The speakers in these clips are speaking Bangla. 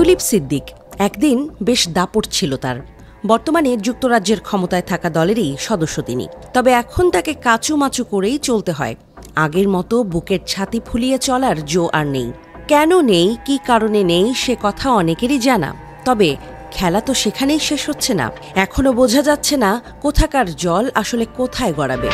টিউলিপ সিদ্দিক একদিন বেশ দাপট ছিল তার। বর্তমানে যুক্তরাজ্যের ক্ষমতায় থাকা দলেরই সদস্য তিনি। তবে এখন তাকে কাচুমাচু করেই চলতে হয়। আগের মতো বুকের ছাতি ফুলিয়ে চলার জো আর নেই। কেন নেই, কি কারণে নেই, সে কথা অনেকেরই জানা। তবে খেলা তো সেখানেই শেষ হচ্ছে না। এখনো বোঝা যাচ্ছে না কোথাকার জল আসলে কোথায় গড়াবে।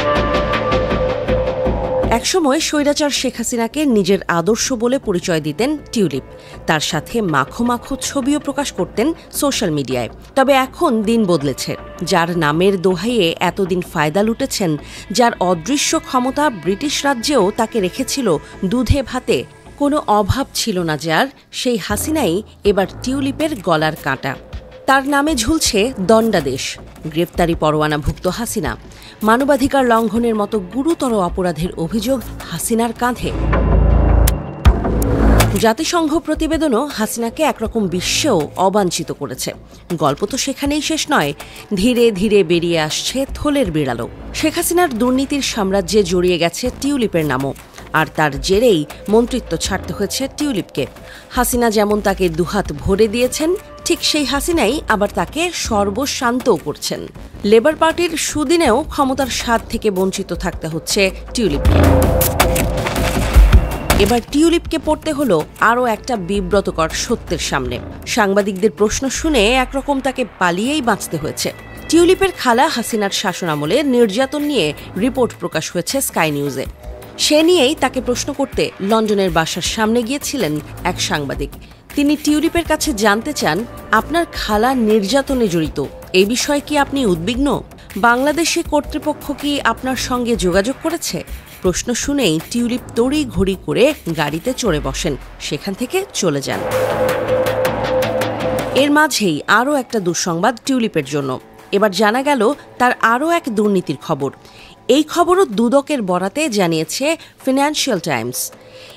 একসময় স্বৈরাচার শেখ হাসিনাকে নিজের আদর্শ বলে পরিচয় দিতেন টিউলিপ। তার সাথে মাখো মাখো ছবিও প্রকাশ করতেন সোশ্যাল মিডিয়ায়। তবে এখন দিন বদলেছে। যার নামের দোহাইয়ে এতদিন ফায়দা লুটেছেন, যার অদৃশ্য ক্ষমতা ব্রিটিশ রাজ্যেও তাকে রেখেছিল দুধে ভাতে, কোনো অভাব ছিল না যার, সেই হাসিনাই এবার টিউলিপের গলার কাঁটা। তার নামে ঝুলছে দণ্ডাদেশ, গ্রেফতারি পরোয়ানাভুক্ত হাসিনা, মানবাধিকার লঙ্ঘনের মতো গুরুতর অপরাধের অভিযোগ হাসিনার কাঁধে। জাতিসংঘ প্রতিবেদনও হাসিনাকে একরকম বিশ্বেও অবাঞ্ছিত করেছে। গল্প তো সেখানেই শেষ নয়, ধীরে ধীরে বেরিয়ে আসছে থলের বিড়ালও। শেখ হাসিনার দুর্নীতির সাম্রাজ্যে জড়িয়ে গেছে টিউলিপের নামও। আর তার জেরেই মন্ত্রিত্ব ছাড়তে হয়েছে টিউলিপকে। হাসিনা যেমন তাকে দুহাত ভরে দিয়েছেন, ঠিক সেই হাসিনাই আবার তাকে সর্বশান্তও করছেন। লেবার পার্টির সুদিনেও ক্ষমতার স্বাদ থেকে বঞ্চিত থাকতে হচ্ছে টিউলিপকে। এবার টিউলিপকে পড়তে হলো আরও একটা বিব্রতকর সত্যের সামনে। সাংবাদিকদের প্রশ্ন শুনে একরকম তাকে পালিয়েই বাঁচতে হয়েছে। টিউলিপের খালা হাসিনার শাসনামলে নির্যাতন নিয়ে রিপোর্ট প্রকাশ হয়েছে স্কাই নিউজে। সে নিয়েই তাকে প্রশ্ন করতে লন্ডনের বাসার সামনে গিয়েছিলেন এক সাংবাদিক। তিনি টিউলিপের কাছে জানতে চান, আপনার খালা নির্যাতনে জড়িত, এই বিষয়ে কি আপনি উদ্বিগ্ন? বাংলাদেশি কর্তৃপক্ষ কি আপনার সঙ্গে যোগাযোগ করেছে? প্রশ্ন শুনেই টিউলিপ তড়ি ঘড়ি করে গাড়িতে চড়ে বসেন, সেখান থেকে চলে যান। এর মাঝেই আরও একটা দুঃসংবাদ টিউলিপের জন্য। এবার জানা গেল তার আরও এক দুর্নীতির খবর। এই খবরও দুদকের বরাতে জানিয়েছে ফিনান্সিয়াল টাইমস।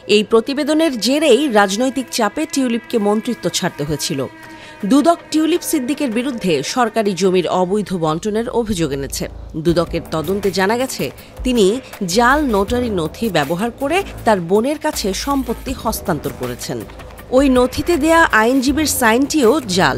এই প্রতিবেদনের জেরেই রাজনৈতিক চাপে টিউলিপকে মন্ত্রিত্ব ছাড়তে হয়েছিল। দুদক টিউলিপ সিদ্দিকের বিরুদ্ধে সরকারি জমির অবৈধ বণ্টনের অভিযোগ এনেছে। দুদকের তদন্তে জানা গেছে, তিনি জাল নোটারি নথি ব্যবহার করে তার বোনের কাছে সম্পত্তি হস্তান্তর করেছেন। ওই নথিতে দেয়া আইনজীবীর সাইনটিও জাল।